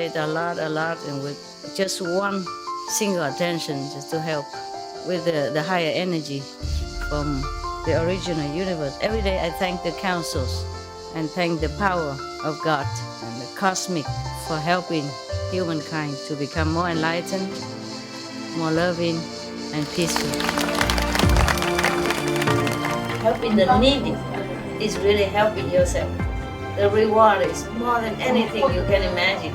concentrate a lot, and with just one single attention, just to help with the higher energy from the original universe. Every day I thank the councils and thank the power of God and the cosmic for helping humankind to become more enlightened, more loving, and peaceful. Helping the needy is really helping yourself. The reward is more than anything you can imagine.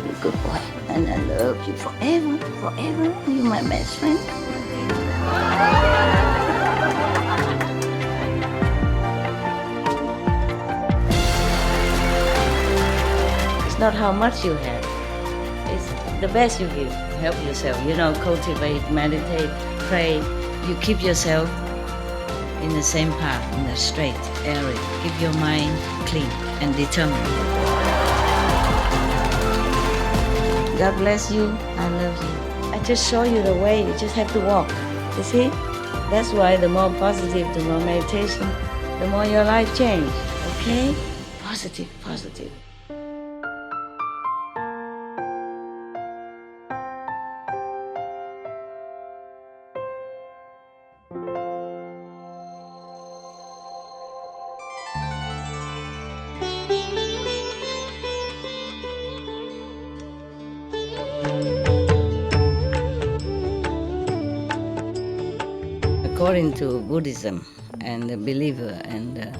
You're a good boy, and I love you forever, forever. You're my best friend. It's not how much you have. It's the best you give. Help yourself. Cultivate, meditate, pray. You keep yourself in the same path, in the straight area. Keep your mind clean and determined. God bless you. I love you. I just show you the way. You just have to walk. You see? That's why the more positive, the more meditation, the more your life change. Okay? Positive, positive. According to Buddhism and the believer and the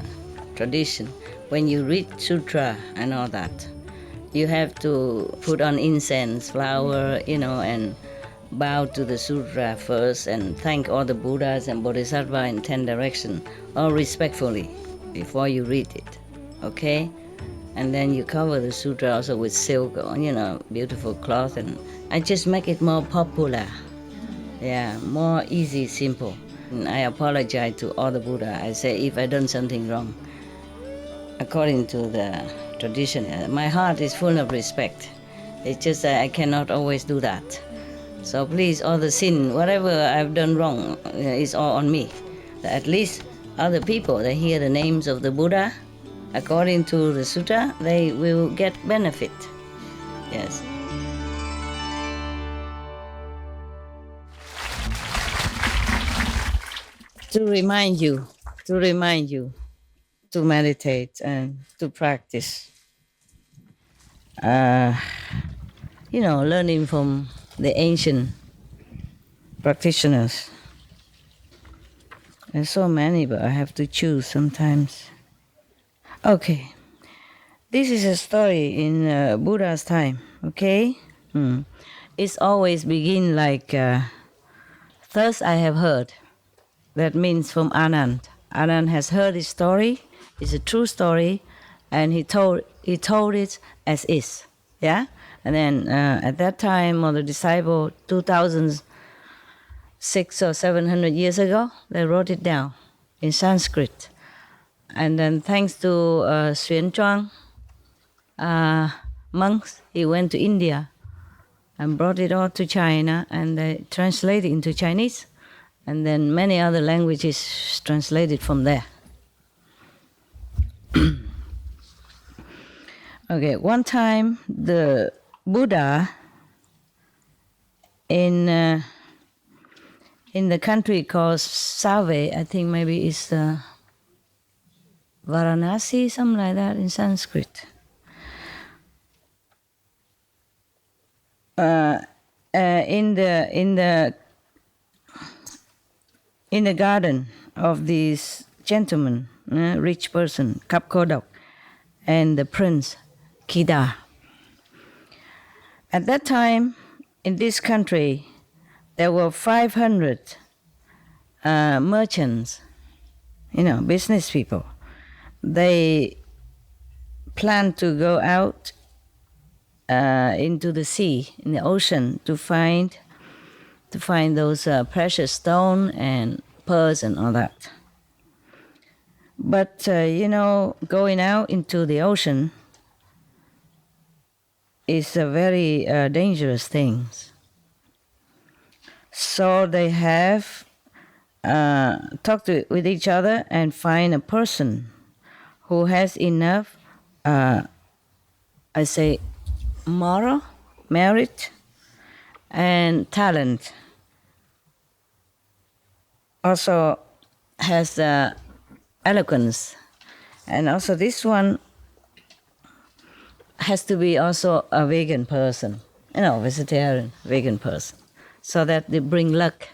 tradition, when you read sutra and all that, you have to put on incense, flower, and bow to the sutra first and thank all the Buddhas and Bodhisattvas in 10 directions, all respectfully, before you read it, okay? And then you cover the sutra also with silk or, beautiful cloth, and I just make it more popular. Yeah, more easy, simple. And I apologize to all the Buddha. I say if I done something wrong, according to the tradition, my heart is full of respect. It's just that I cannot always do that. So please, all the sin, whatever I've done wrong, is all on me. At least other people, they hear the names of the Buddha, according to the sutta, they will get benefit. Yes. To remind you to meditate and to practice. Learning from the ancient practitioners. There's so many, but I have to choose sometimes. Okay. This is a story in Buddha's time, okay? It's always begin like, thus I have heard. That means from Anand. Anand has heard his story. It's a true story, and he told it as is. Yeah, and then at that time, or the disciple, 2,600 or 700 years ago, they wrote it down in Sanskrit, and then thanks to Xuan Zhuang monks, he went to India and brought it all to China, and they translated it into Chinese. And then many other languages translated from there. Okay, one time the Buddha in the country called Save, I think maybe it's Varanasi, something like that in Sanskrit. In the garden of this gentleman, rich person, Kapkodok, and the prince, Kida. At that time, in this country, there were 500 merchants, business people. They planned to go out into the sea, in the ocean, to find those precious stone and pearls and all that. But, going out into the ocean is a very dangerous thing. So they have talked with each other and find a person who has enough, moral merit, and talent. Also has eloquence. And also this one has to be also a vegan person, vegetarian, vegan person, so that they bring luck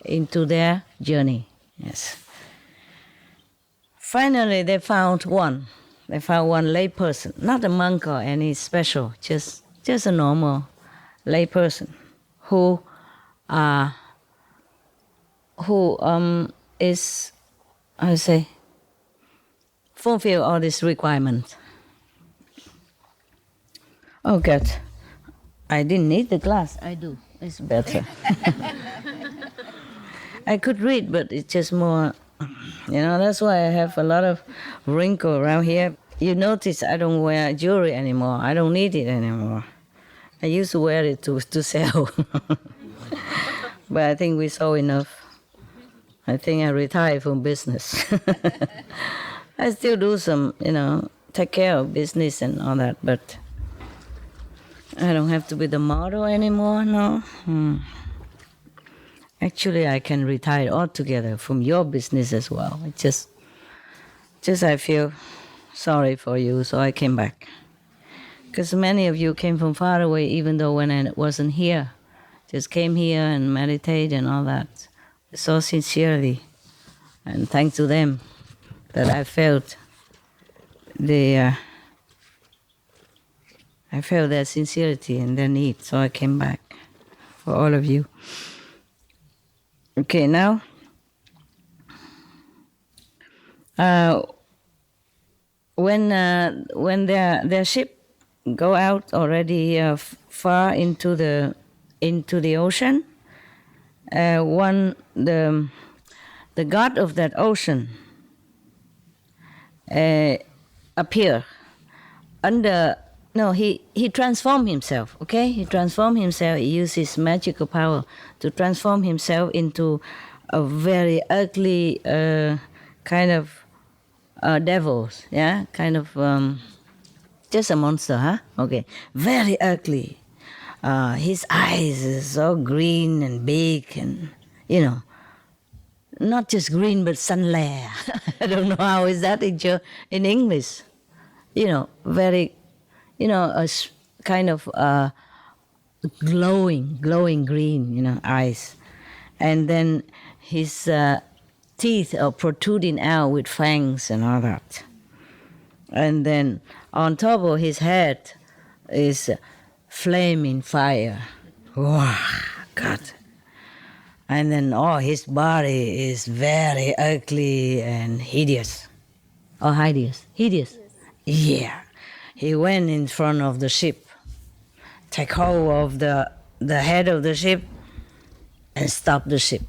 into their journey. Yes. Finally, they found one. They found one lay person, not a monk or any special, just a normal lay person who is, I say, fulfill all these requirements. Oh God, I didn't need the glass. I do. It's better. I could read, but it's just more, that's why I have a lot of wrinkle around here. You notice I don't wear jewelry anymore. I don't need it anymore. I used to wear it to sell. But I think we saw enough. I think I retired from business. I still do some, take care of business and all that, but I don't have to be the model anymore, no. Actually, I can retire altogether from your business as well. It just I feel sorry for you, so I came back. Because many of you came from far away, even though when I wasn't here. Just came here and meditate and all that. So sincerely. And thanks to them that I felt their sincerity and their need. So I came back for all of you. Okay, now when their ship go out already far into the ocean, the god of that ocean appear under. No, he transformed himself, okay? He transformed himself. He used his magical power to transform himself into a very ugly kind of devils, yeah? Kind of just a monster, huh? Okay. Very ugly. His eyes is so green and big and, not just green but sunlare. I don't know how is that in English. Very... a kind of glowing green, eyes. And then his teeth are protruding out with fangs and all that. And then on top of his head is flaming fire. Wow, God. And then his body is very ugly and hideous. Oh, hideous. Yeah. He went in front of the ship, take hold of the head of the ship, and stop the ship.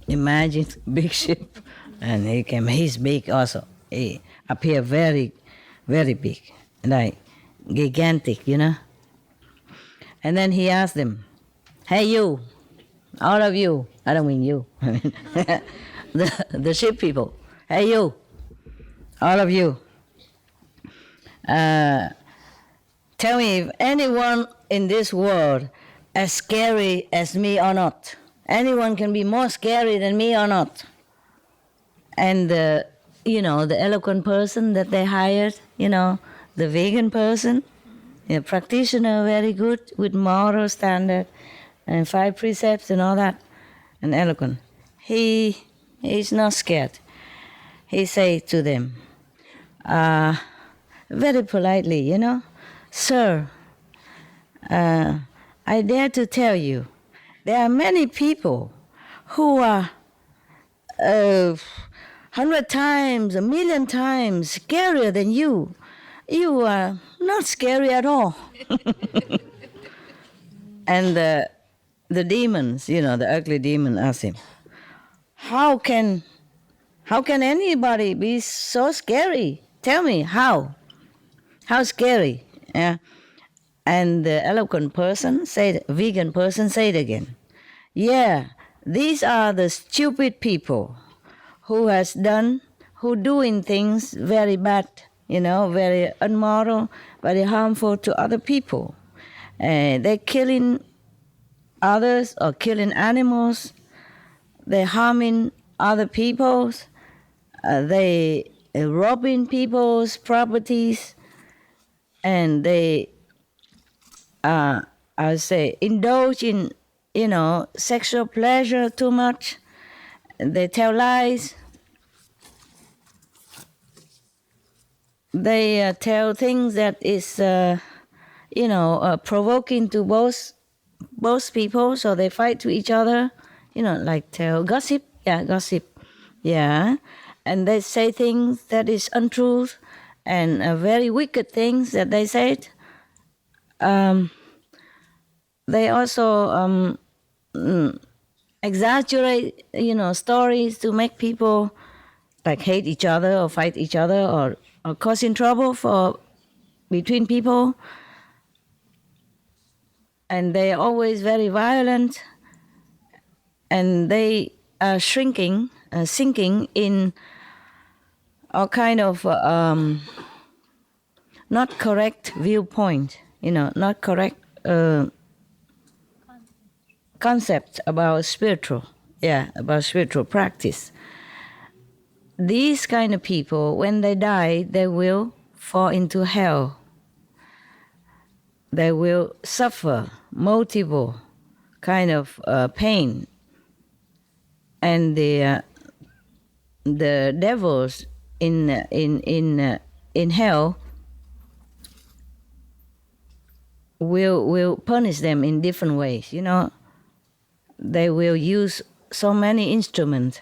Imagine big ship, and he's big also. He appeared very, very big, like gigantic, And then he asked them, "Hey, you, all of you," I don't mean you, the ship people. "Hey, you, all of you. Tell me if anyone in this world as scary as me or not. Anyone can be more scary than me or not." And the eloquent person that they hired, the vegan person, a practitioner, very good with moral standard and 5 precepts and all that, and eloquent. He's not scared. He say to them, very politely, "Sir, I dare to tell you, there are many people who are 100 times, 1,000,000 times scarier than you. You are not scary at all." And the demons, the ugly demon asked him, How can anybody be so scary? Tell me, how? How scary? Yeah. And the eloquent person vegan person said again, "Yeah, these are the stupid people who doing things very bad, very immoral, very harmful to other people. They're killing others or killing animals. They're harming other people's. They robbing people's properties, and they, I would say, indulge in, sexual pleasure too much. They tell lies. They tell things that is, provoking to both people, so they fight to each other. Like tell gossip. Yeah, gossip. Yeah, and they say things that is untruth and very wicked things that they said. They also exaggerate, stories to make people like hate each other or fight each other or causing trouble for between people. And they're always very violent, and they are sinking in all kind of not correct viewpoint, not correct concept about spiritual practice. These kind of people, when they die, they will fall into hell. They will suffer multiple kind of pain, and the devils in hell will punish them in different ways. They will use so many instruments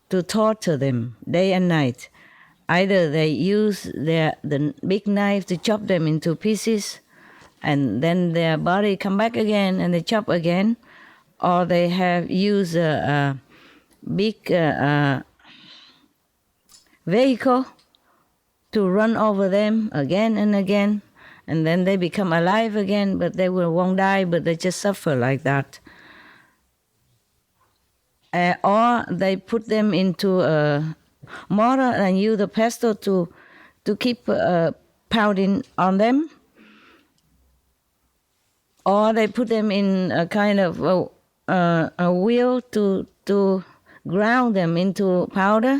to torture them day and night. Either they use the big knife to chop them into pieces, and then their body come back again and they chop again, or they have used a big vehicle to run over them again and again, and then they become alive again, but they won't die, but they just suffer like that. Or they put them into a mortar and use the pestle to keep pounding on them. Or they put them in a kind of a wheel to ground them into powder.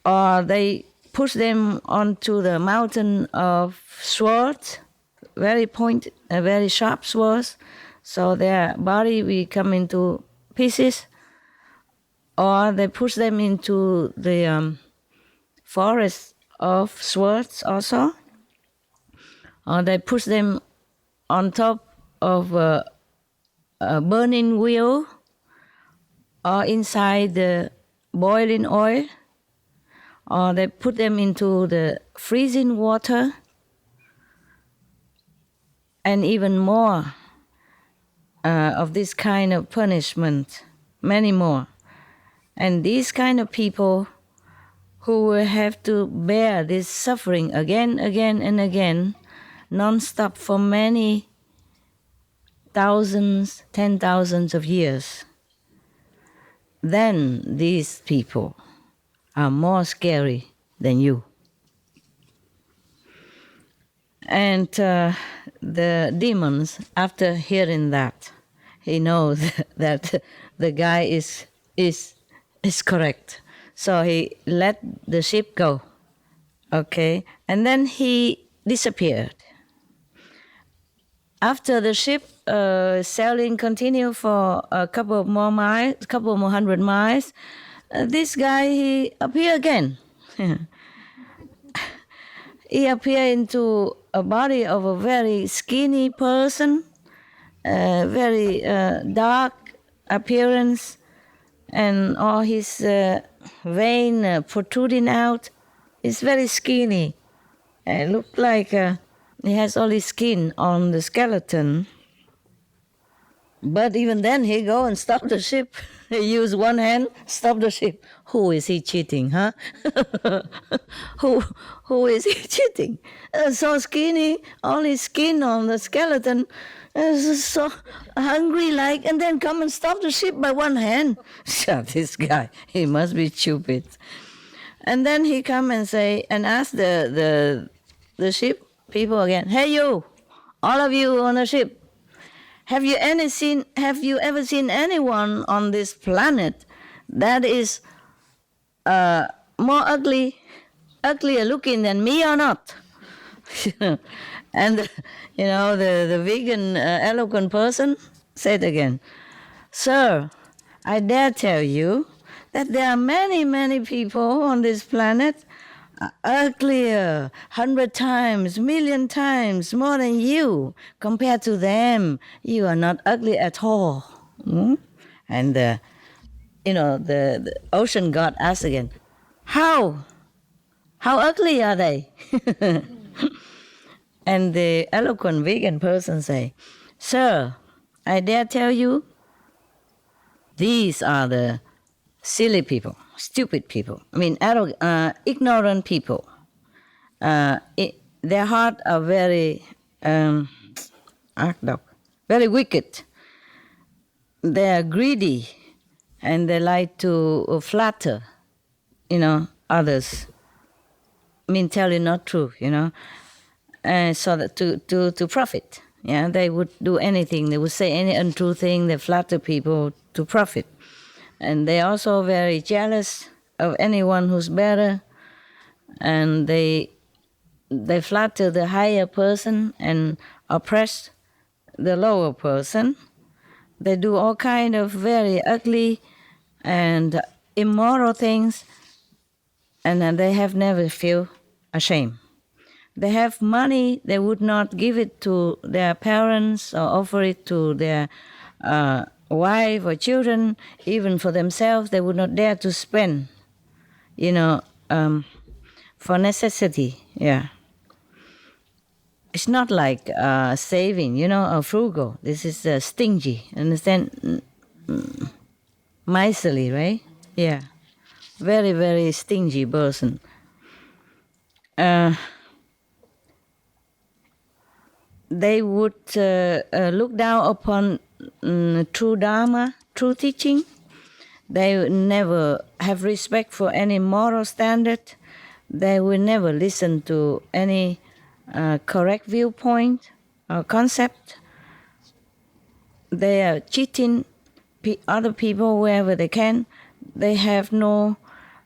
Or they push them onto the mountain of swords, very sharp swords, so their body will come into pieces. Or they push them into the forest of swords also. Or they push them on top of a burning wheel, or inside the boiling oil. Or they put them into the freezing water, and even more of this kind of punishment, many more. And these kind of people who will have to bear this suffering again and again, non-stop for many thousands, 10,000s of years, then these people are more scary than you. And the demons, after hearing that, he knows that the guy is correct. So he let the ship go, okay? And then he disappeared. After the ship sailing continued for a couple more hundred miles, this guy, he appeared again. He appeared into a body of a very skinny person, very dark appearance, and all his vein protruding out. He's very skinny. It looked like he has only skin on the skeleton. But even then, he go and stop the ship. He use one hand, stop the ship. Who is he cheating, huh? Who is he cheating? So skinny, only skin on the skeleton. So hungry like, and then come and stop the ship by one hand. So this guy, he must be stupid. And then he come and say, and ask the ship people again, hey you, All of you on a ship, have you ever seen anyone on this planet that is more uglier looking than me or not? And the vegan eloquent person said again, "Sir, I dare tell you that there are many, many people on this planet uglier 100 times, million times more than you. Compared to them, you are not ugly at all." And the ocean god asked again, "How? How ugly are they?" And the eloquent vegan person say, "Sir, I dare tell you, these are the silly people, stupid people. I mean, ignorant people. Their hearts are very very wicked. They are greedy, and they like to flatter, others. I mean, telling not true, so that to profit. Yeah, they would do anything. They would say any untrue thing. They flatter people to profit, and they're also very jealous of anyone who's better, and they flatter the higher person and oppress the lower person. They do all kind of very ugly and immoral things, and then they have never feel ashamed. They have money, they would not give it to their parents or offer it to their wife or children. Even for themselves, they would not dare to spend, for necessity. Yeah. It's not like saving, or frugal. This is stingy, understand? Miserly, right? Yeah. Very, very stingy person. They would look down upon true Dharma, true teaching. They would never have respect for any moral standard. They will never listen to any correct viewpoint or concept. They are cheating other people wherever they can. They have no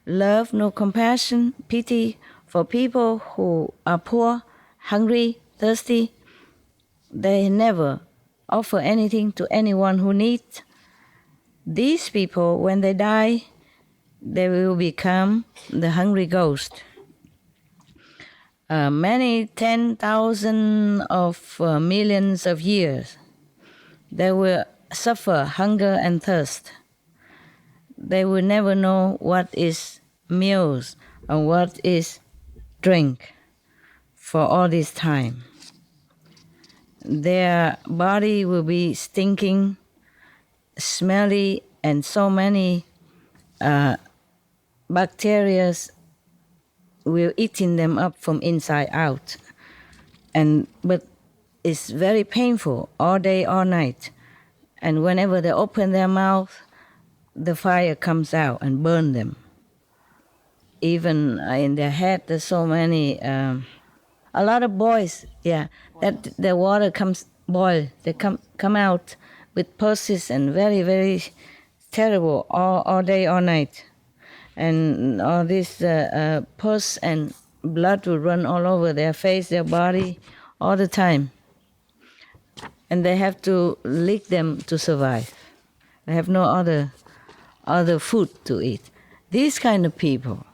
love, no compassion, pity for people who are poor, hungry, thirsty. They never offer anything to anyone who needs. These people, when they die, they will become the hungry ghost. Many 10,000 of millions of years, they will suffer hunger and thirst. They will never know what is meals and what is drink for all this time. Their body will be stinking, smelly, and so many bacteria will eating them up from inside out. But it's very painful all day, all night. And whenever they open their mouth, the fire comes out and burn them. Even in their head, there's so many, a lot of boils, that the water comes boil. They come out with pulses and very, very terrible all day, all night. And all this pus and blood will run all over their face, their body, all the time. And they have to lick them to survive. They have no other food to eat. These kind of people,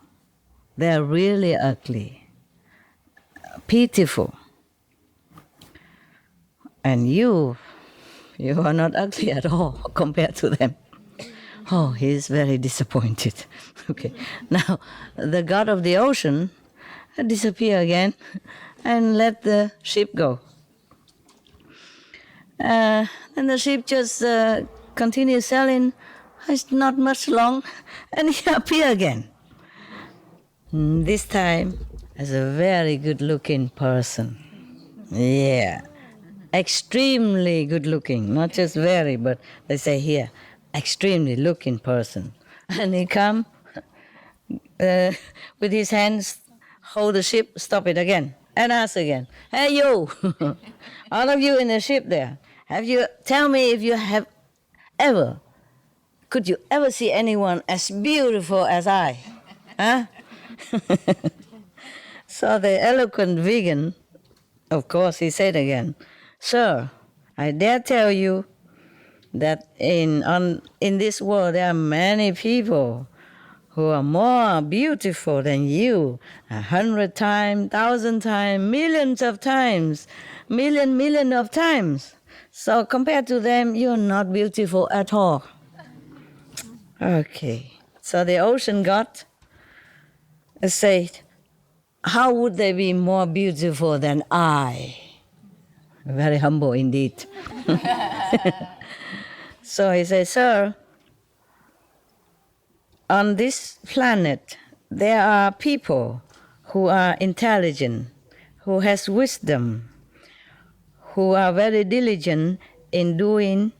they're really ugly, pitiful. And you are not ugly at all compared to them. Oh, he's very disappointed. Okay, now the god of the ocean disappear again and let the ship go. And the ship just continue sailing. It's not much long, and he appear again. This time as a very good-looking person. Yeah, extremely good-looking, not just very, but they say here, extremely looking person. And he come with his hands, hold the ship, stop it again. and ask again, hey you, all of you in the ship there, tell me if you have ever, could you ever see anyone as beautiful as I? Huh? So the eloquent vegan, of course, he said again, sir, I dare tell you that in this world there are many people who are more beautiful than you, 100 times, 1,000 times, millions of times, million of times. So compared to them, you're not beautiful at all. Okay. So the ocean god said, how would they be more beautiful than I? Very humble indeed. So he said, sir, on this planet, there are people who are intelligent, who has wisdom, who are very diligent in doing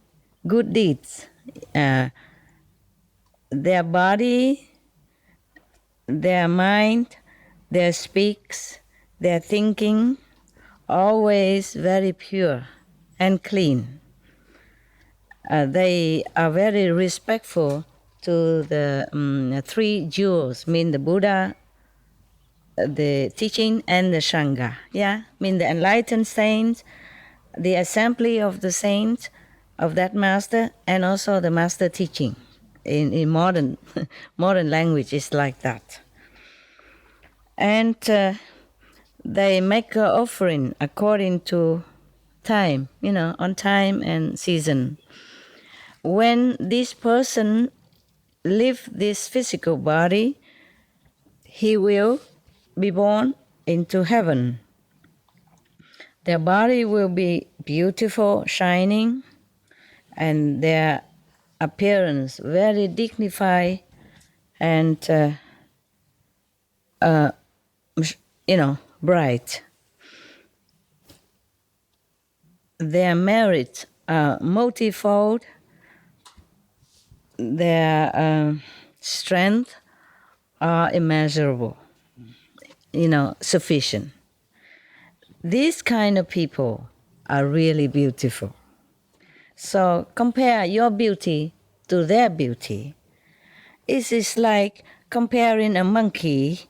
good deeds. Their body, their mind, their speaks, their thinking, always very pure and clean. They are very respectful to the three jewels, mean the Buddha, the teaching, and the Sangha. Yeah, mean the enlightened saints, the assembly of the saints of that master, and also the master teaching. In modern language, it's like that. And they make an offering according to time, on time and season. When this person leave this physical body, he will be born into heaven. Their body will be beautiful, shining, and their appearance very dignified and bright. Their merits are multifold. Their strength are immeasurable, sufficient. These kind of people are really beautiful. So compare your beauty to their beauty. It is like comparing a monkey,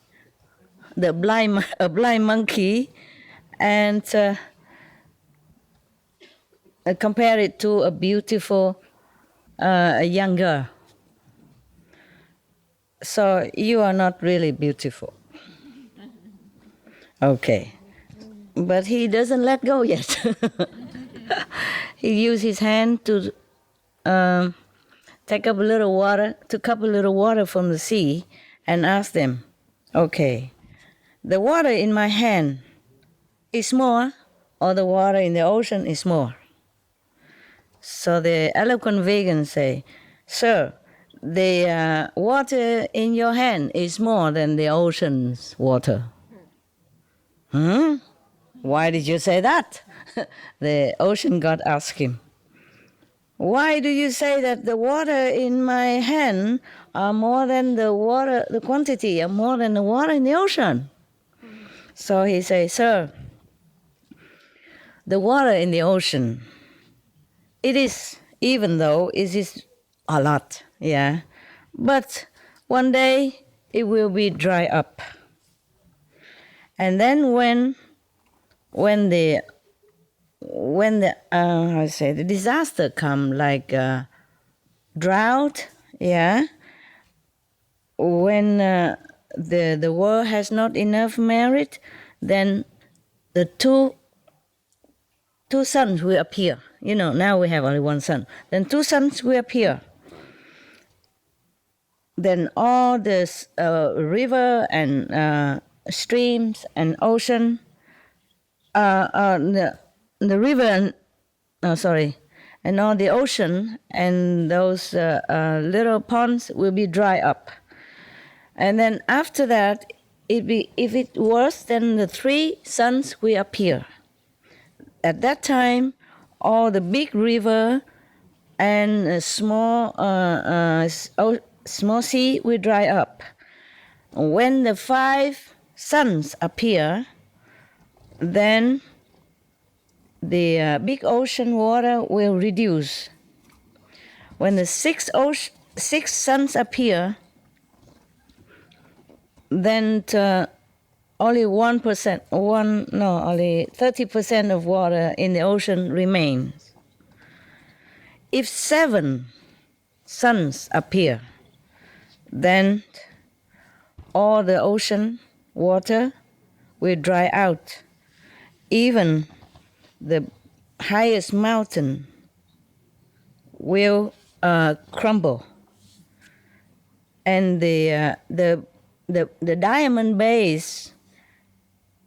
a blind monkey, and compare it to a beautiful young girl. So you are not really beautiful. Okay. But he doesn't let go yet. He used his hand to took up a little water from the sea and asked them, okay, the water in my hand is more, or the water in the ocean is more? So the eloquent vegan say, sir, the water in your hand is more than the ocean's water. Why did you say that? The ocean god asked him, why do you say that the water in my hand are more than the quantity are more than the water in the ocean? So he says, sir, the water in the ocean, it is, even though it is a lot, yeah, but one day it will be dry up. And then when the disaster come, like drought, yeah, when the world has not enough merit, then the two suns will appear. Now we have only one sun. Then two suns will appear. Then all this river and streams and ocean, the river and all the ocean and those little ponds will be dry up. And then after that, if it worse, then the three suns will appear. At that time, all the big river and small sea will dry up. When the five suns appear, then the big ocean water will reduce. When the six suns appear, then only 1%, only 30% of water in the ocean remains. If 7 suns appear, then all the ocean water will dry out. Even the highest mountain will crumble, and the diamond base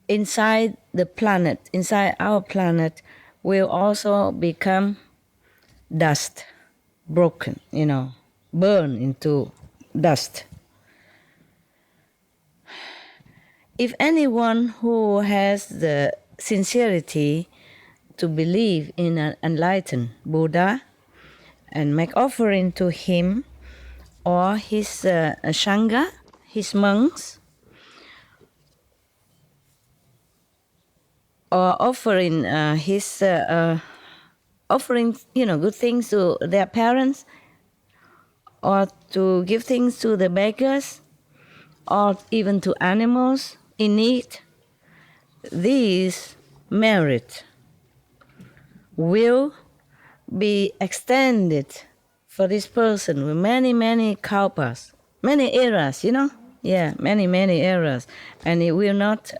inside the planet, inside our planet, will also become dust, broken, burn into dust. If anyone who has the sincerity to believe in an enlightened Buddha and make offering to him or his Sangha, his monks, or offering offering good things to their parents, or to give things to the beggars, or even to animals in need, these merit will be extended for this person with many kalpas, many eras, many eras, and it will not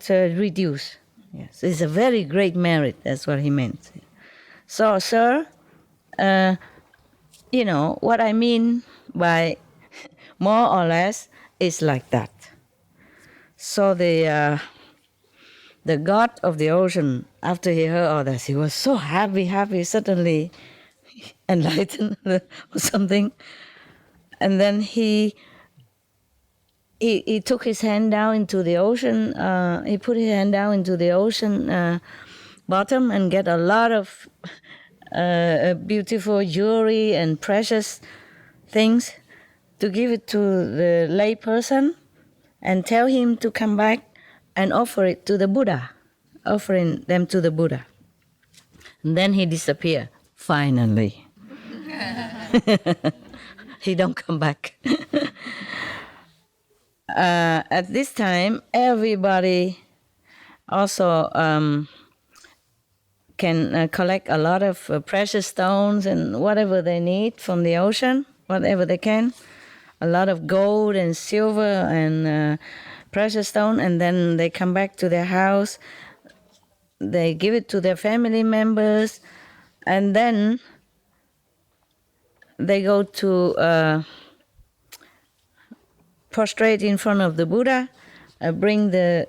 reduce. Yes, it's a very great merit. That's what he meant. So, sir, what I mean by more or less is like that. So the god of the ocean, after he heard all this, he was so happy, suddenly enlightened or something. And then he took his hand down into the ocean. He put his hand down into the ocean bottom and get a lot of beautiful jewelry and precious things to give it to the lay person and tell him to come back and offer it to the Buddha, offering them to the Buddha. And then he disappeared, finally. He don't come back. At this time, everybody also can collect a lot of precious stones and whatever they need from the ocean, whatever they can. A lot of gold and silver and precious stone, and then they come back to their house. They give it to their family members, and then they go to prostrate in front of the Buddha, bring the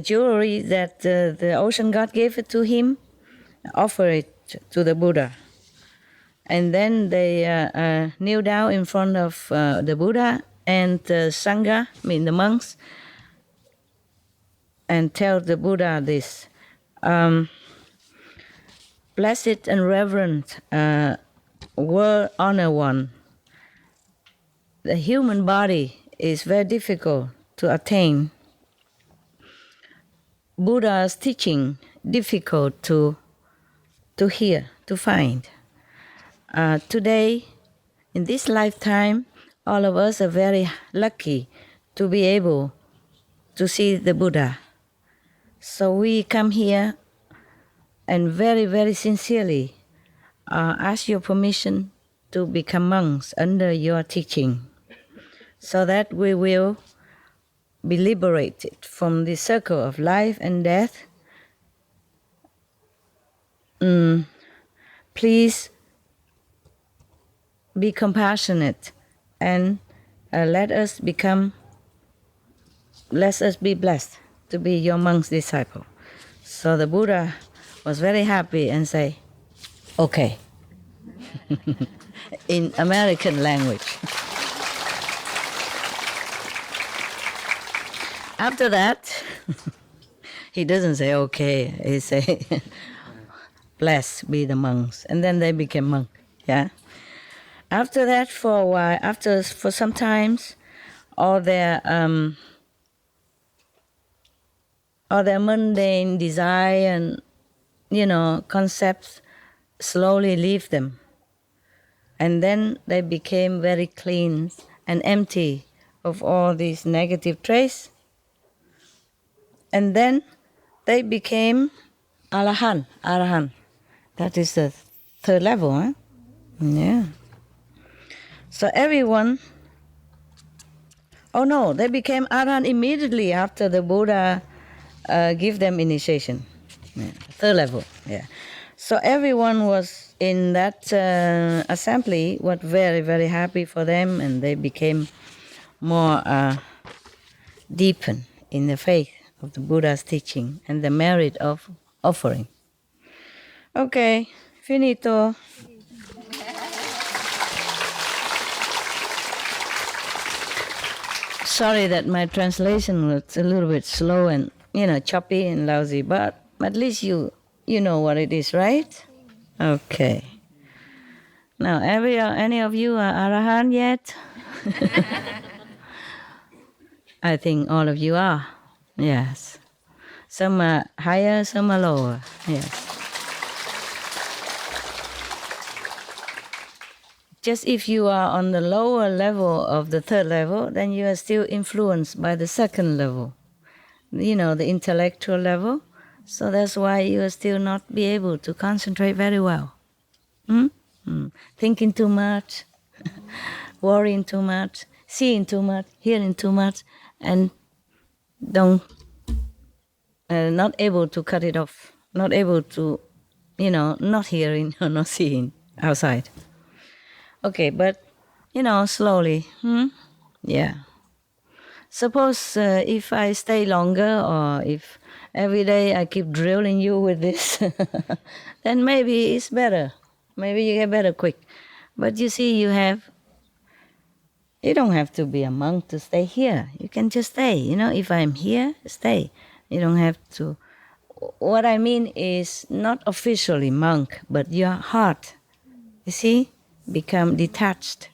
jewelry that the ocean god gave it to him, offer it to the Buddha. And then they kneel down in front of the Buddha and Sangha, the monks, and tell the Buddha this. Blessed and reverend world honor one. The human body is very difficult to attain. Buddha's teaching difficult to hear, to find. Today, in this lifetime, all of us are very lucky to be able to see the Buddha. So we come here and very sincerely ask your permission to become monks under your teaching, so that we will be liberated from the circle of life and death. Please be compassionate and let us be blessed to be your monk's disciple. So the Buddha was very happy and say, okay, in American language. After that, he doesn't say okay, he say, blessed be the monks. And then they became monks, yeah? After that, for a while, for some times, all their or their mundane desire and, concepts slowly leave them. And then they became very clean and empty of all these negative traits. And then they became Arahant. That is the third level, huh? Yeah. So everyone, they became Arahant immediately after the Buddha give them initiation. Yeah. Third level, yeah. So everyone was in that assembly was very, very happy for them, and they became more deepened in the faith of the Buddha's teaching and the merit of offering. Okay, finito. Sorry that my translation was a little bit slow and, choppy and lousy, but at least you know what it is, right? Okay. Now, any of you are Arahant yet? I think all of you are. Yes. Some are higher, some are lower. Yes. Just if you are on the lower level of the third level, then you are still influenced by the second level, the intellectual level. So that's why you will still not be able to concentrate very well. Thinking too much, worrying too much, seeing too much, hearing too much, and not able to cut it off, not able to, not hearing or not seeing outside. Okay, but, slowly. Yeah. Suppose if I stay longer, or if every day I keep drilling you with this, then maybe it's better. Maybe you get better quick. But you see, you don't have to be a monk to stay here. You can just stay. If I'm here, stay. You don't have to. What I mean is not officially monk, but your heart, you see, become detached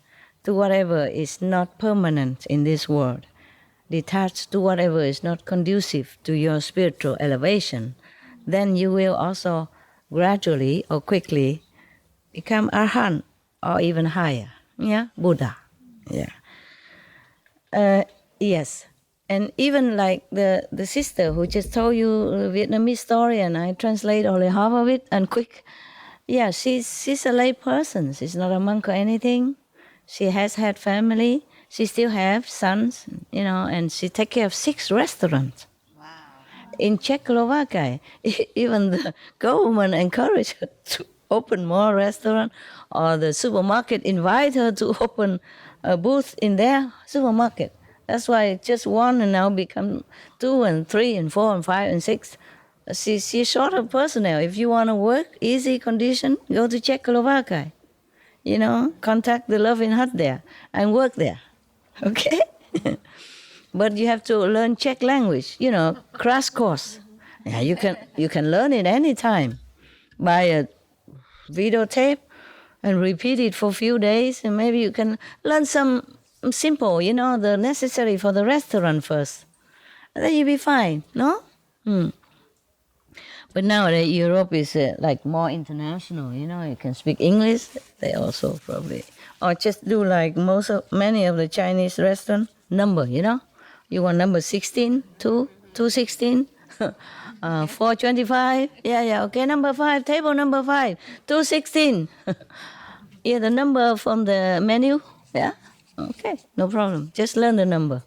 to whatever is not permanent in this world, detached to whatever is not conducive to your spiritual elevation, then you will also gradually or quickly become Arahant or even higher, Buddha. Yes. And even like the sister who just told you the Vietnamese story, and I translate only half of it and quick. Yeah, she's a lay person. She's not a monk or anything. She has had family. She still has sons, and she takes care of 6 restaurants. Wow. In Czechoslovakia. Even the government encouraged her to open more restaurants, or the supermarket invite her to open a booth in their supermarket. That's why just 1 and now become 2 and 3 and 4 and 5 and 6. She's short of personnel. If you want to work, easy condition, go to Czechoslovakia. Contact the Loving Hut there and work there. Okay? But you have to learn Czech language, crash course. Yeah, you can learn it anytime. Buy a videotape and repeat it for a few days, and maybe you can learn some simple, the necessary for the restaurant first. And then you'll be fine, no? But nowadays, Europe is like more international, you can speak English, they also probably, or just do like many of the Chinese restaurant, number, you want number 16, 216, 425, okay, number 5, table number 5, 216, yeah, the number from the menu, okay, no problem, just learn the number.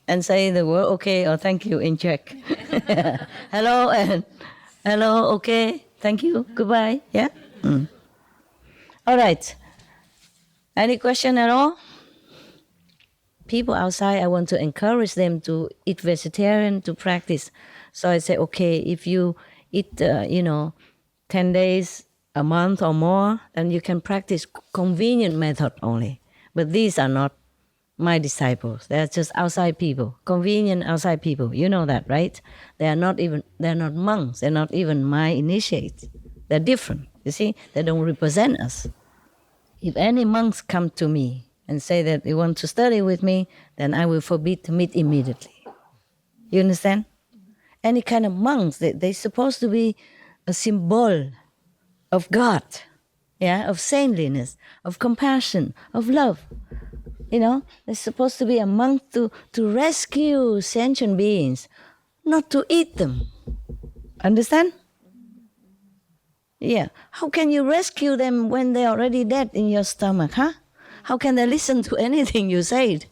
And say the word okay or thank you in Czech. Hello and hello, okay, thank you, goodbye, yeah? All right. Any question at all? People outside, I want to encourage them to eat vegetarian, to practice. So I say, okay, if you eat, 10 days, a month or more, then you can practice convenient method only. But these are not my disciples. They're just outside people, convenient outside people. You know that, right? They're not monks. They're not even my initiates. They're different, you see? They don't represent us. If any monks come to me and say that they want to study with me, then I will forbid to meet immediately. You understand? Any kind of monks, they're supposed to be a symbol of God, yeah, of saintliness, of compassion, of love. You know, they're supposed to be a monk to rescue sentient beings, not to eat them. Understand? Yeah. How can you rescue them when they're already dead in your stomach, huh? How can they listen to anything you said?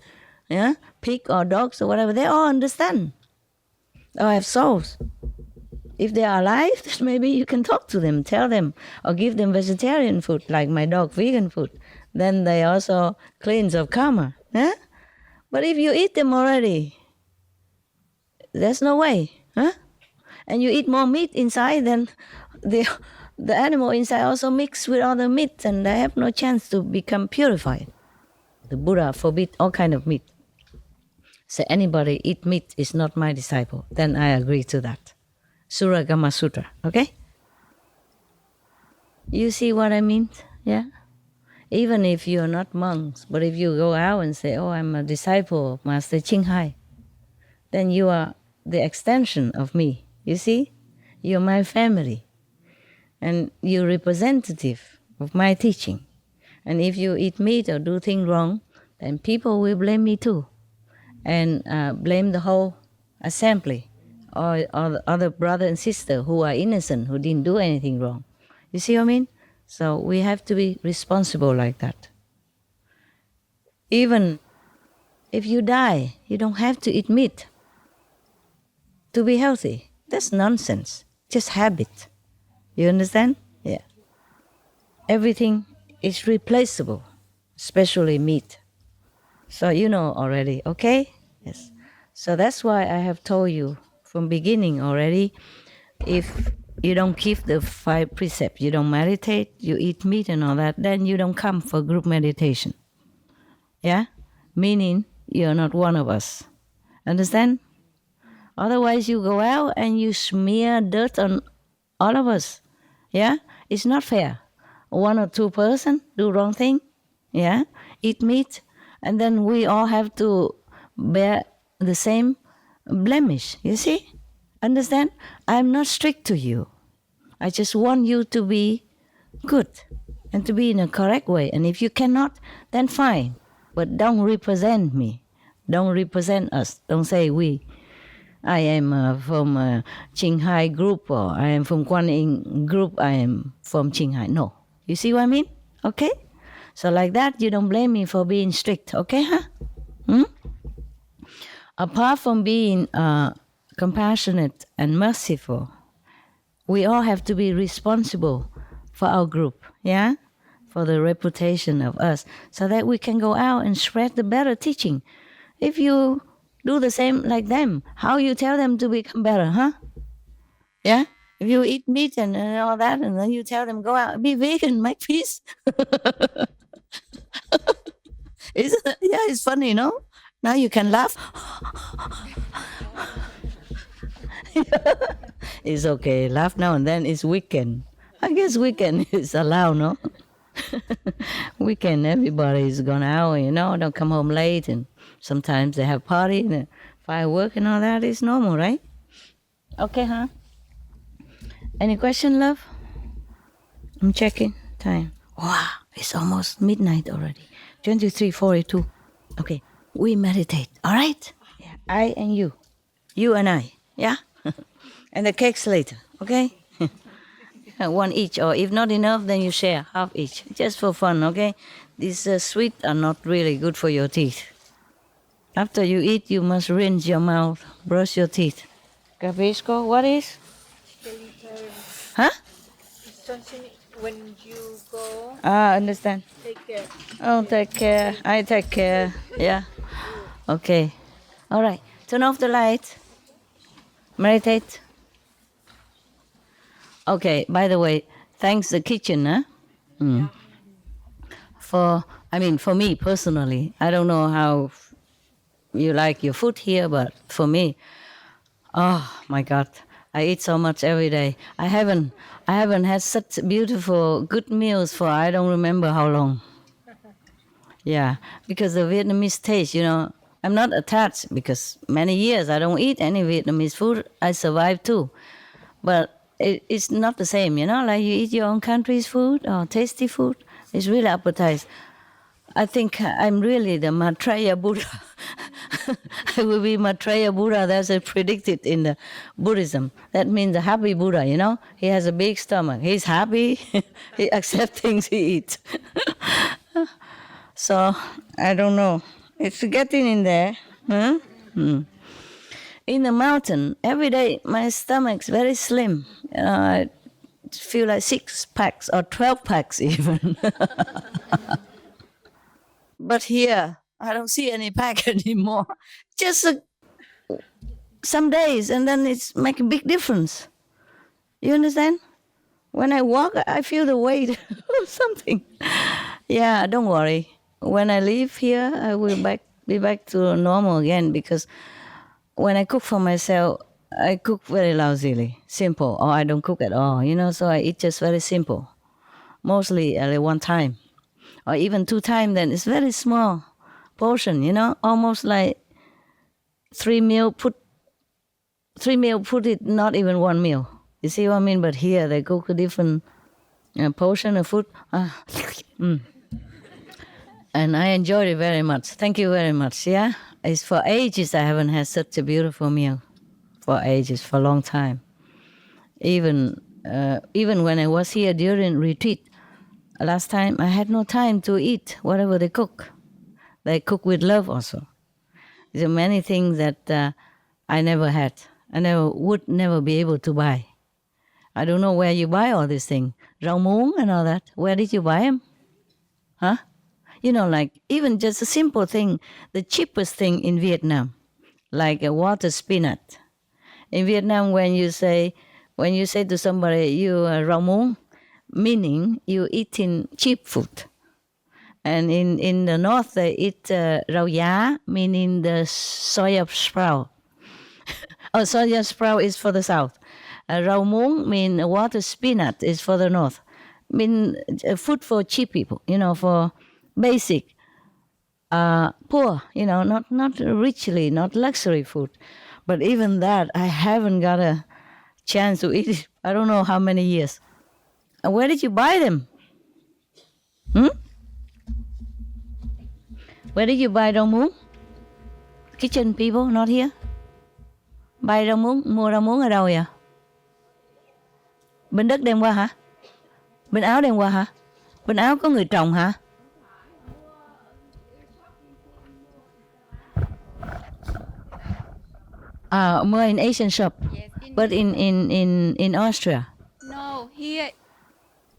Yeah? Pig or dogs or whatever, they all understand. Or have souls. If they are alive, then maybe you can talk to them, tell them, or give them vegetarian food, like my dog, vegan food. Then they also cleanse of karma. Yeah? But if you eat them already, there's no way. Huh? And you eat more meat inside, then the animal inside also mix with other meat, and they have no chance to become purified. The Buddha forbid all kind of meat. Say anybody eat meat is not my disciple. Then I agree to that. Suragama Sutra, okay? You see what I mean? Yeah? Even if you're not monks, but if you go out and say, oh, I'm a disciple of Master Ching, then you are the extension of me. You see? You're my family. And you're representative of my teaching. And if you eat meat or do things wrong, then people will blame me too. And blame the whole assembly or the other brother and sister who are innocent, who didn't do anything wrong. You see what I mean? So we have to be responsible like that. Even if you die, you don't have to eat meat to be healthy. That's nonsense. Just habit. You understand? Yeah. Everything is replaceable, especially meat. So you know already, okay? Yes. So that's why I have told you from beginning already, if you don't keep the 5 precepts, you don't meditate, you eat meat and all that, then you don't come for group meditation. Yeah? Meaning you're not one of us. Understand? Otherwise you go out and you smear dirt on all of us. Yeah? It's not fair. 1 or 2 person do wrong thing, yeah? Eat meat, and then we all have to bear the same blemish, you see? Understand? I'm not strict to you. I just want you to be good and to be in a correct way. And if you cannot, then fine. But don't represent me. Don't represent us. Don't say we. I am from Ching group, or I am from Quan group, I am from Ching. No. You see what I mean? Okay? So like that, you don't blame me for being strict. Okay, huh? Apart from being compassionate and merciful, we all have to be responsible for our group, yeah? For the reputation of us, so that we can go out and spread the better teaching. If you do the same like them, how you tell them to become better, huh? Yeah? If you eat meat and all that, and then you tell them, go out, be vegan, make peace. It's funny, no? Now you can laugh. It's okay. Laugh now and then. It's weekend. I guess weekend is allowed, no? Weekend, everybody is gone out, don't come home late, and sometimes they have party and firework and all that. Is normal, right? Okay, huh? Any question, love? I'm checking time. Wow, it's almost midnight already. 23:42. Okay, we meditate, all right? Yeah, I and you. You and I, yeah? And the cakes later, okay? 1 each, or if not enough, then you share half each, just for fun, okay? These sweets are not really good for your teeth. After you eat, you must rinse your mouth, brush your teeth. Capisco? What is? Huh? When you go, Understand. take care. Oh, take care. I take care. Yeah. Okay. All right. Turn off the light. Meditate. Okay. By the way, thanks the kitchen, huh? For me personally, I don't know how you like your food here, but for me, oh my God, I eat so much every day. I haven't had such beautiful, good meals for I don't remember how long. Yeah, because the Vietnamese taste, I'm not attached because many years I don't eat any Vietnamese food. I survive too. But it's not the same, like you eat your own country's food or tasty food. It's really appetizing. I think I'm really the Maitreya Buddha. I will be Maitreya Buddha. That's predicted in the Buddhism. That means the happy Buddha, He has a big stomach. He's happy. He accepts things he eats. So, I don't know. It's getting in there. Huh? In the mountain, every day my stomach's very slim. I feel like 6 packs or 12 packs even. But here, I don't see any pack anymore. Just some days, and then it's make a big difference. You understand? When I walk, I feel the weight of something. Yeah, don't worry. When I leave here, I will be back to normal again, because when I cook for myself, I cook very lousily, simple, or I don't cook at all, so I eat just very simple. Mostly at one time, or even 2 times, then it's very small portion, almost like 3 meal, put it, not even 1 meal. You see what I mean? But here they cook a different portion of food. And I enjoyed it very much. Thank you very much, yeah? It's for ages I haven't had such a beautiful meal. For ages, for a long time. Even when I was here during retreat, last time I had no time to eat whatever they cook. They cook with love also. There are many things that I never had. I would never be able to buy. I don't know where you buy all these things. Rau muống and all that. Where did you buy them? Huh? Like even just a simple thing, the cheapest thing in Vietnam, like a water spinach. In Vietnam, when you say to somebody, you are rau muống, meaning you eating cheap food. And in the north, they eat rau giá, meaning the soya sprout. Soya sprout is for the south. Rau muống mean water spinach is for the north. Mean food for cheap people, for basic, poor, not richly, not luxury food. But even that, I haven't got a chance to eat it. I don't know how many years. And where did you buy them? Where did you buy rau muống? Kitchen people, not here? Buy rau muống, mua rau muống ở đâu vậy? Bên Đức đem qua hả? Bên Áo đem qua hả? Bên Áo có người trồng hả? More in Asian shop, yes, but in Austria. No, here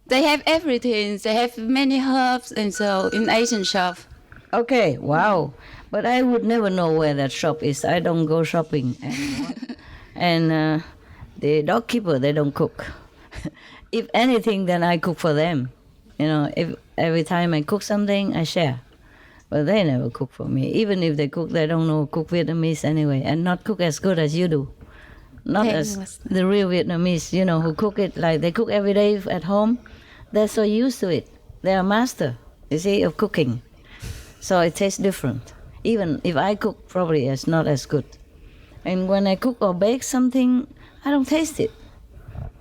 they have everything. They have many herbs, and so in Asian shop. Okay, wow. But I would never know where that shop is. I don't go shopping anymore. And the dog keeper, they don't cook. If anything, then I cook for them. If every time I cook something, I share. But they never cook for me. Even if they cook, they don't know cook Vietnamese anyway, and not cook as good as you do. Not as the real Vietnamese, who cook it like they cook every day at home. They're so used to it. They're a master, you see, of cooking. So it tastes different. Even if I cook, probably it's not as good. And when I cook or bake something, I don't taste it.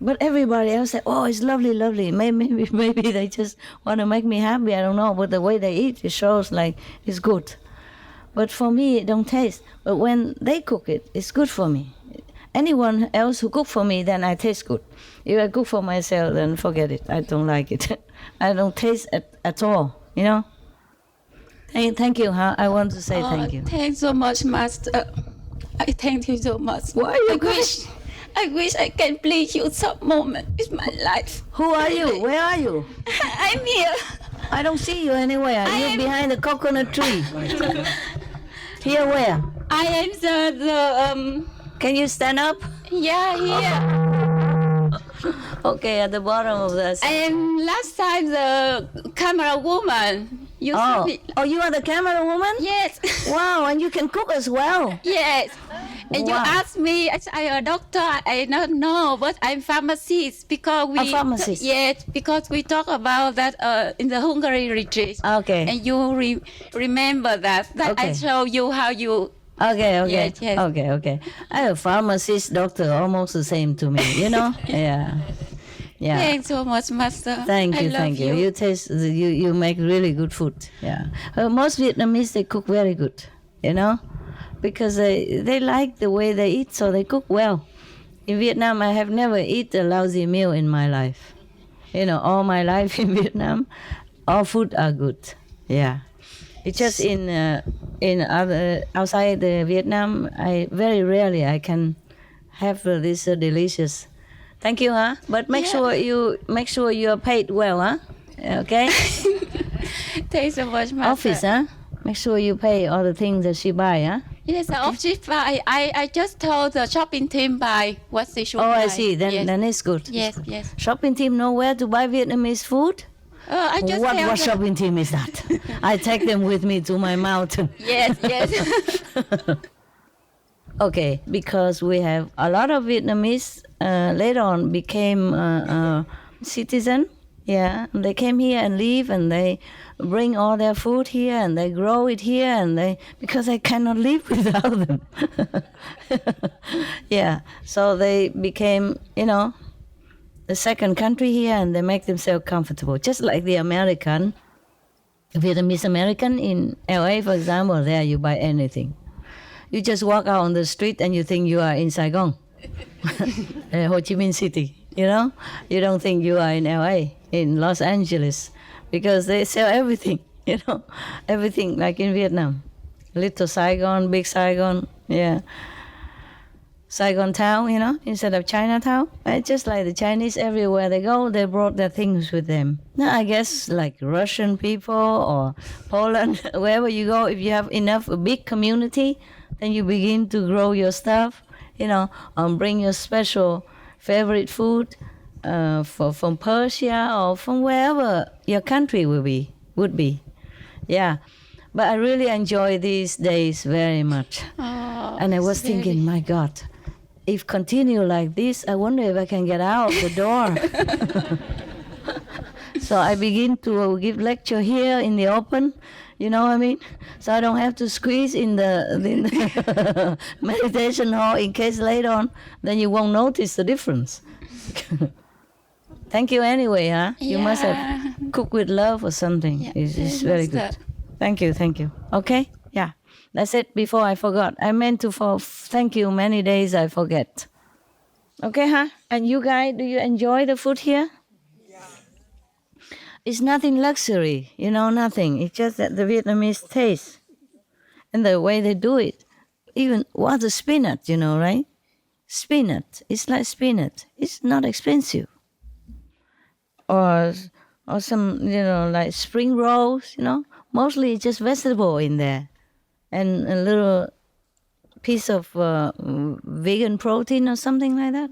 But everybody else said, oh, it's lovely, lovely. Maybe they just want to make me happy. I don't know. But the way they eat, it shows like it's good. But for me, it don't taste. But when they cook it, it's good for me. Anyone else who cook for me, then I taste good. If I cook for myself, then forget it. I don't like it. I don't taste at all, Thank you, huh? I want to say thank you. Thanks so much, Master. I thank you so much. Why are you crying? I wish I can please you some moment in my life. Who are you? Where are you? I'm here. I don't see you anywhere. You're behind the coconut tree. Here where? I am the Can you stand up? Yeah, here. Okay, at the bottom of the... I am last time the camera woman. You see me. Oh, you are the camera woman? Yes. Wow, and you can cook as well. Yes. And you Wow. ask me, I'm a doctor. I don't know, but I'm pharmacist because we. A pharmacist? Yes, because we talk about that in the Hungary retreat. Okay. And you remember that Okay. I show you how you. Okay. Yes, yes. Okay. I'm a pharmacist, doctor, almost the same to me, you know? Yeah. Yeah. Thanks so much, Master. Thank I you, love thank you. You taste, you make really good food. Yeah. Most Vietnamese, they cook very good, you know, because they like the way they eat, so they cook well. In Vietnam, I have never eaten a lousy meal in my life. You know, all my life in Vietnam, all food are good. Yeah. It's just in other outside Vietnam, I very rarely I can have this delicious. Thank you, huh? But make sure you are paid well, huh? Okay. Thanks so much, Master. Office, huh? Make sure you pay all the things that she buy, huh? Yes, office buy. I just told the shopping team buy what they should Oh, buy. I see. Then yes. then it's good. Yes, yes. Shopping team know where to buy Vietnamese food? I just What tell them. shopping team is that? I take them with me to my mountain. Yes, yes. Okay, because we have a lot of Vietnamese later on became citizen. Yeah, and they came here and live, and they bring all their food here, and they grow it here, and because they cannot live without them. Yeah, so they became, you know, the second country here, and they make themselves comfortable, just like the Vietnamese American in LA, for example. There you buy anything. You just walk out on the street and you think you are in Saigon, Ho Chi Minh City. You know, you don't think you are in LA, in Los Angeles, because they sell everything. You know, everything like in Vietnam, Little Saigon, Big Saigon, yeah. Saigon town, you know, instead of Chinatown. It's just like the Chinese, everywhere they go, they brought their things with them. Now, I guess like Russian people or Poland, wherever you go, if you have enough, a big community, then you begin to grow your stuff, you know, bring your special favorite food from Persia or from wherever your country would be. Yeah. But I really enjoy these days very much. Oh, and I was thinking, my God, if continue like this, I wonder if I can get out the door. So I begin to give lecture here in the open, you know what I mean? So I don't have to squeeze in the meditation hall in case later on, then you won't notice the difference. Thank you anyway, huh? You must have cooked with love or something. Yeah, It's very good. Thank you. Okay? Yeah. That's it. Before I forgot. I meant to thank you many days I forget. Okay, huh? And you guys, do you enjoy the food here? Yeah. It's nothing luxury, you know, nothing. It's just that the Vietnamese taste and the way they do it. Even the spinach, you know, right? Spinach. It's like spinach. It's not expensive. Or some, you know, like spring rolls, you know. Mostly it's just vegetable in there. And a little piece of vegan protein or something like that.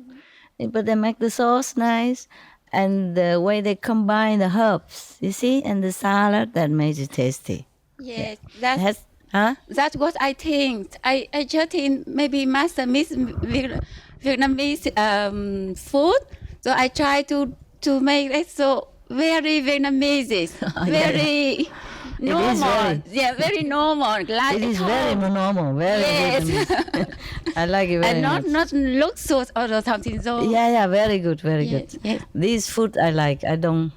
But they make the sauce nice. And the way they combine the herbs, you see, and the salad, that makes it tasty. Yes, That's what I think. I just think maybe Master miss Vietnamese food. So I try to make it so very Vietnamese, very... normal. Very normal. Like it is very normal, very Vietnamese. I like it very much. And not luxurious or something. So yeah, very good, very good. Yes. This food I like. I don't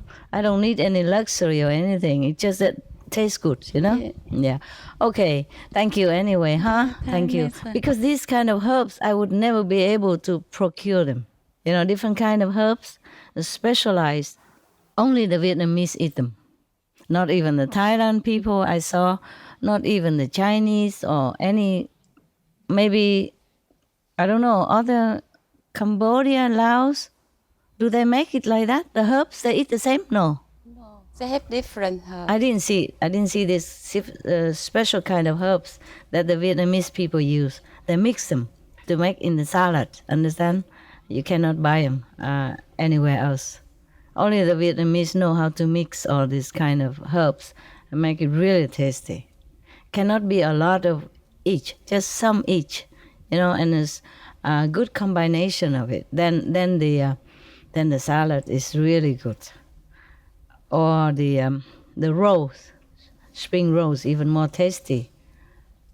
need any luxury or anything. It just that tastes good, you know. Yeah. Okay. Thank you anyway, huh? Thank you. Because these kind of herbs, I would never be able to procure them. You know, different kind of herbs, specialized. Only the Vietnamese eat them. Not even the Thailand people I saw, not even the Chinese or any, maybe, I don't know, other Cambodia, Laos. Do they make it like that? The herbs, they eat the same? No. They have different herbs. I didn't see this special kind of herbs that the Vietnamese people use. They mix them to make in the salad, understand? You cannot buy them anywhere else. Only the Vietnamese know how to mix all these kind of herbs and make it really tasty. Cannot be a lot of each, just some each, and it's a good combination of it. Then the salad is really good. Or the rolls, spring rolls, even more tasty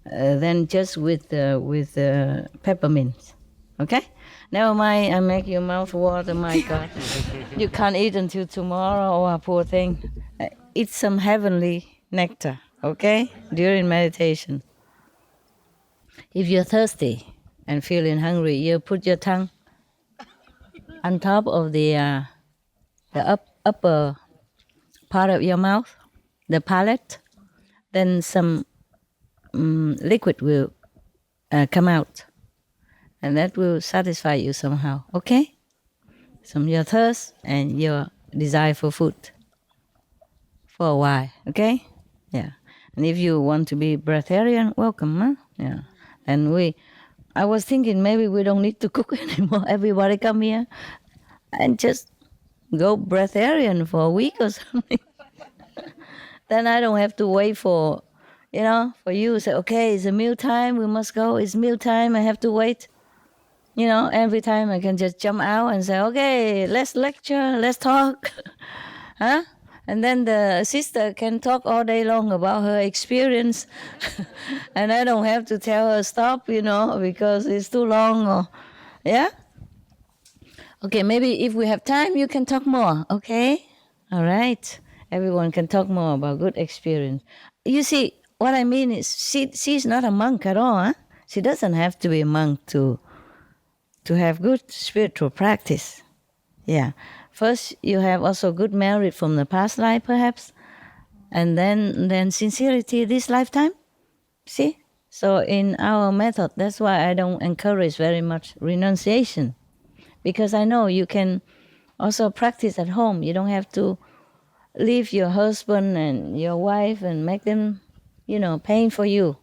than just with peppermint. Okay? Never mind, I make your mouth water, my God. You can't eat until tomorrow, oh, poor thing. Eat some heavenly nectar, okay? During meditation. If you're thirsty and feeling hungry, you put your tongue on top of the upper part of your mouth, the palate, then some liquid will come out, and that will satisfy you somehow, okay? Some your thirst and your desire for food for a while, okay? Yeah. And if you want to be breatharian, welcome, huh? Yeah. And I was thinking maybe we don't need to cook anymore. Everybody come here and just go breatharian for a week or something. Then I don't have to wait for you to say, okay, it's a meal time, we must go. It's meal time, I have to wait. Every time I can just jump out and say, okay, let's lecture, let's talk. Huh? And then the sister can talk all day long about her experience. And I don't have to tell her stop, because it's too long. Yeah? Okay, maybe if we have time, you can talk more, okay? All right. Everyone can talk more about good experience. You see, what I mean is she's not a monk at all. Huh? She doesn't have to be a monk to have good spiritual practice. Yeah. First, you have also good merit from the past life, perhaps, and then sincerity this lifetime. See? So in our method, that's why I don't encourage very much renunciation, because I know you can also practice at home. You don't have to leave your husband and your wife and make them, paying for you.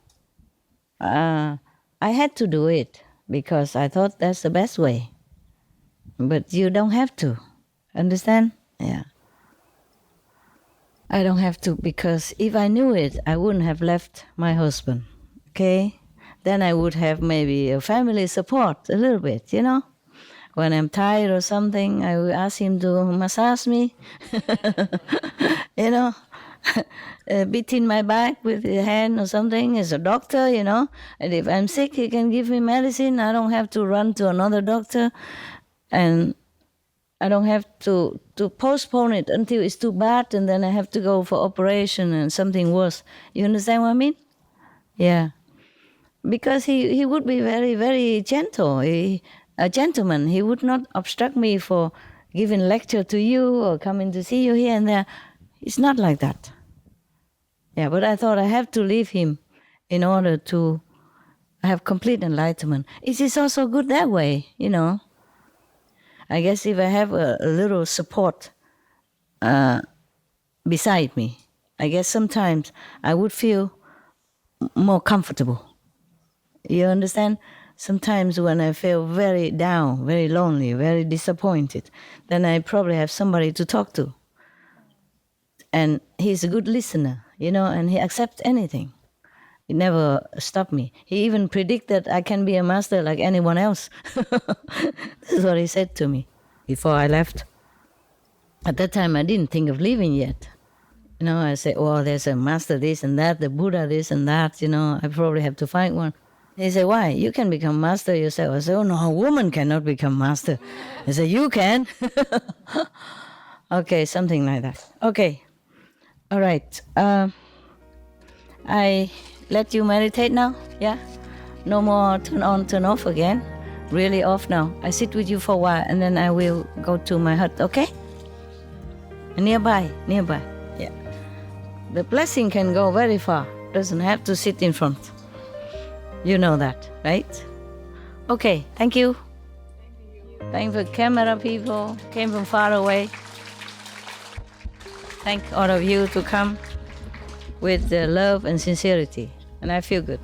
I had to do it because I thought that's the best way. But you don't have to. Understand? Yeah. I don't have to, because if I knew it, I wouldn't have left my husband. Okay? Then I would have maybe a family support a little bit, When I'm tired or something, I will ask him to massage me, beating my back with his hand or something. He's a doctor, And if I'm sick, he can give me medicine. I don't have to run to another doctor. And I don't have to postpone it until it's too bad, and then I have to go for operation and something worse. You understand what I mean? Yeah. Because he would be very, very gentle. A gentleman. He would not obstruct me for giving lecture to you or coming to see you here and there. It's not like that. Yeah, but I thought I have to leave him in order to have complete enlightenment. It is also good that way, I guess if I have a little support beside me, I guess sometimes I would feel more comfortable. You understand? Sometimes when I feel very down, very lonely, very disappointed, then I probably have somebody to talk to. And he's a good listener, and he accepts anything. He never stopped me. He even predicted I can be a master like anyone else. This is what he said to me before I left. At that time, I didn't think of leaving yet. I said, there's a master this and that, the Buddha this and that, I probably have to find one. He said, why? You can become master yourself. I said, no, a woman cannot become master. He said, you can. Okay, something like that. Okay. All right. I let you meditate now, yeah? No more turn on, turn off again. Really off now. I sit with you for a while and then I will go to my hut, okay? Nearby, yeah. The blessing can go very far. Doesn't have to sit in front. You know that, right? Okay, thank you. Thank the camera people, came from far away. Thank all of you to come with love and sincerity, and I feel good.